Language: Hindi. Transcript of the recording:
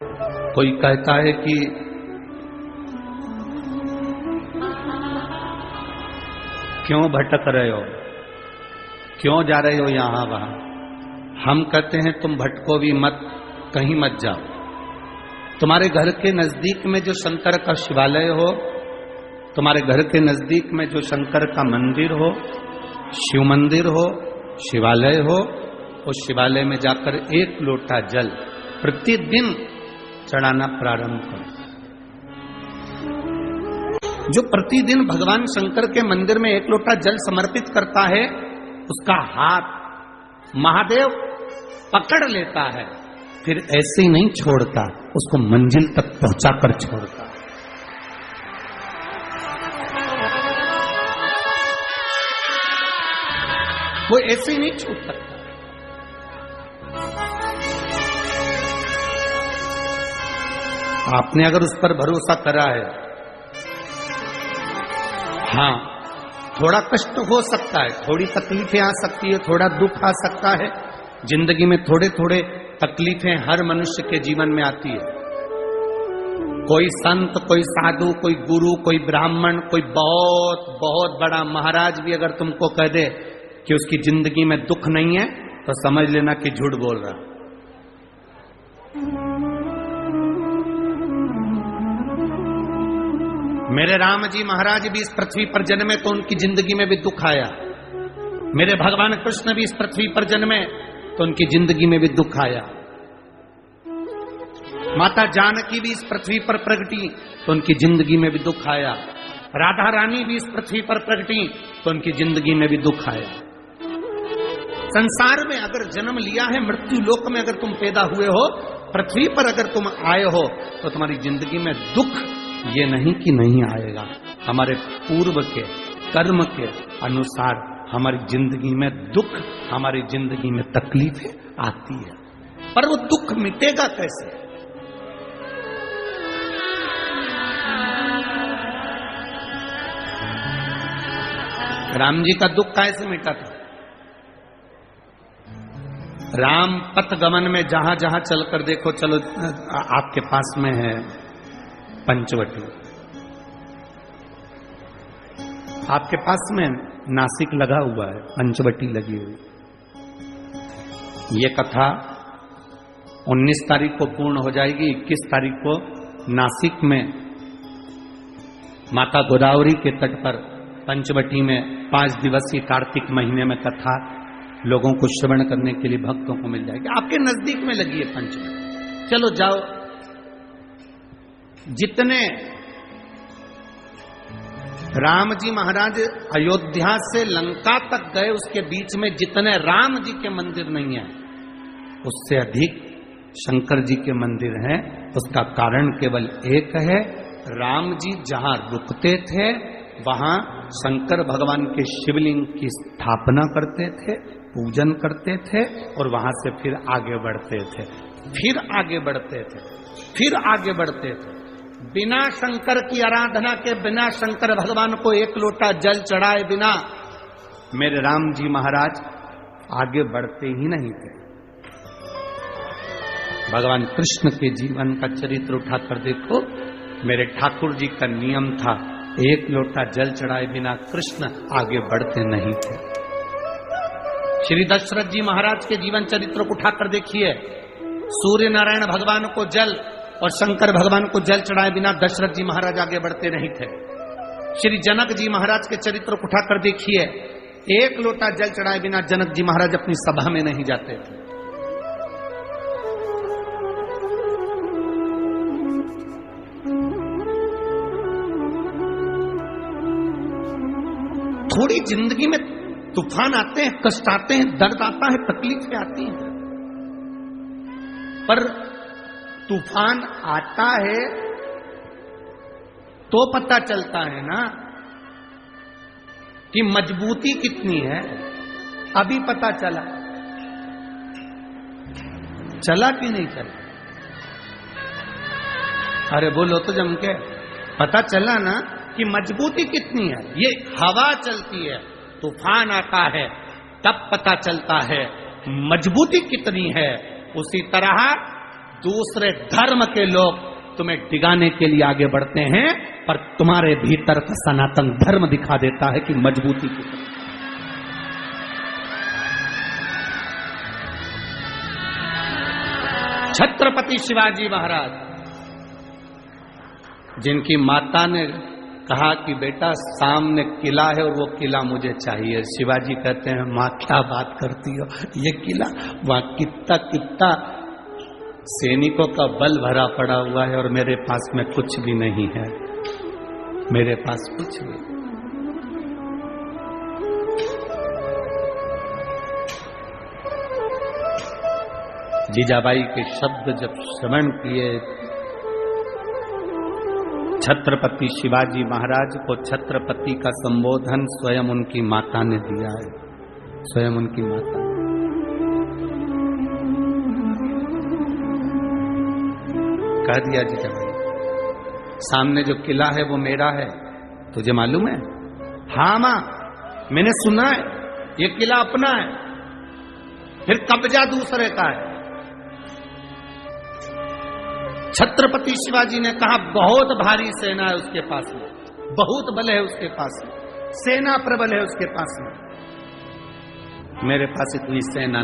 कोई कहता है कि क्यों भटक रहे हो, क्यों जा रहे हो यहां वहां। हम कहते हैं तुम भटको भी मत, कहीं मत जाओ। तुम्हारे घर के नजदीक में जो शंकर का शिवालय हो, तुम्हारे घर के नजदीक में जो शंकर का मंदिर हो, शिव मंदिर हो, शिवालय हो, उस शिवालय में जाकर एक लोटा जल प्रतिदिन चढ़ाना प्रारंभ करो। जो प्रतिदिन भगवान शंकर के मंदिर में एक लोटा जल समर्पित करता है, उसका हाथ महादेव पकड़ लेता है, फिर ऐसे ही नहीं छोड़ता, उसको मंजिल तक पहुंचाकर छोड़ता है। वो ऐसे ही नहीं छूट सकता। आपने अगर उस पर भरोसा करा है, हाँ थोड़ा कष्ट हो सकता है, थोड़ी तकलीफें आ सकती है, थोड़ा दुख आ सकता है, जिंदगी में थोड़े थोड़े तकलीफें हर मनुष्य के जीवन में आती है। कोई संत, कोई साधु, कोई गुरु, कोई ब्राह्मण, कोई बहुत बहुत बड़ा महाराज भी अगर तुमको कह दे कि उसकी जिंदगी में दुख नहीं है, तो समझ लेना कि झूठ बोल रहा। मेरे राम जी महाराज भी इस पृथ्वी पर जन्मे तो उनकी जिंदगी में भी दुख आया। मेरे भगवान कृष्ण भी इस पृथ्वी पर जन्मे तो उनकी जिंदगी में भी दुख आया। माता जानकी भी इस पृथ्वी पर प्रगटी तो उनकी जिंदगी में भी दुख आया। राधा रानी भी इस पृथ्वी पर प्रगटी तो उनकी जिंदगी में भी दुख आया। संसार में अगर जन्म लिया है, मृत्यु लोक में अगर तुम पैदा हुए हो, पृथ्वी पर अगर तुम आए हो, तो तुम्हारी जिंदगी में दुख ये नहीं कि नहीं आएगा। हमारे पूर्व के कर्म के अनुसार हमारी जिंदगी में दुख, हमारी जिंदगी में तकलीफें आती है, पर वो दुख मिटेगा कैसे? राम जी का दुख कैसे मिटा था? राम पथ गमन में जहां जहां चलकर देखो, चलो आपके पास में है पंचवटी, आपके पास में नासिक लगा हुआ है, पंचवटी लगी हुई। ये कथा 19 तारीख को पूर्ण हो जाएगी। 21 तारीख को नासिक में माता गोदावरी के तट पर पंचवटी में 5 दिवसीय कार्तिक महीने में कथा लोगों को श्रवण करने के लिए भक्तों को मिल जाएगी। आपके नजदीक में लगी है पंचवटी, चलो जाओ। जितने राम जी महाराज अयोध्या से लंका तक गए, उसके बीच में जितने राम जी के मंदिर नहीं है, उससे अधिक शंकर जी के मंदिर हैं। उसका कारण केवल एक है, राम जी जहां रुकते थे वहां शंकर भगवान के शिवलिंग की स्थापना करते थे, पूजन करते थे, और वहां से फिर आगे बढ़ते थे, फिर आगे बढ़ते थे, फिर आगे बढ़ते थे। बिना शंकर की आराधना के, बिना शंकर भगवान को एक लोटा जल चढ़ाए बिना मेरे राम जी महाराज आगे बढ़ते ही नहीं थे। भगवान कृष्ण के जीवन का चरित्र उठाकर देखो, मेरे ठाकुर जी का नियम था, एक लोटा जल चढ़ाए बिना कृष्ण आगे बढ़ते नहीं थे। श्री दशरथ जी महाराज के जीवन चरित्र को उठाकर देखिए, सूर्य नारायण भगवान को जल और शंकर भगवान को जल चढ़ाए बिना दशरथ जी महाराज आगे बढ़ते नहीं थे। श्री जनक जी महाराज के चरित्र को उठाकर देखिए, एक लोटा जल चढ़ाए बिना जनक जी महाराज अपनी सभा में नहीं जाते थे। थोड़ी जिंदगी में तूफान आते हैं, कष्ट आते हैं, दर्द आता है, तकलीफें आती हैं, पर तूफान आता है तो पता चलता है ना कि मजबूती कितनी है। अभी पता चला कि नहीं चला? अरे बोलो तो जम के, पता चला ना कि मजबूती कितनी है। ये हवा चलती है, तूफान आता है, तब पता चलता है मजबूती कितनी है। उसी तरह दूसरे धर्म के लोग तुम्हें डिगाने के लिए आगे बढ़ते हैं, पर तुम्हारे भीतर का सनातन धर्म दिखा देता है कि मजबूती की तरफ। छत्रपति शिवाजी महाराज, जिनकी माता ने कहा कि बेटा सामने किला है और वो किला मुझे चाहिए, शिवाजी कहते हैं माँ क्या बात करती हो, ये किला वहां कितना सैनिकों का बल भरा पड़ा हुआ है और मेरे पास में कुछ भी नहीं है, मेरे पास कुछ भी। जीजाबाई के शब्द जब श्रवण किए, छत्रपति शिवाजी महाराज को छत्रपति का संबोधन स्वयं उनकी माता ने दिया है, स्वयं उनकी माता। कह दिया जीजाबाई, सामने जो किला है वो मेरा है, तुझे मालूम है? हाँ मां, मैंने सुना है, ये किला अपना है, फिर कब्जा दूसरे का है। छत्रपति शिवाजी ने कहा बहुत भारी सेना है उसके पास में, बहुत बल है उसके पास में, सेना प्रबल है उसके पास में, मेरे पास इतनी सेना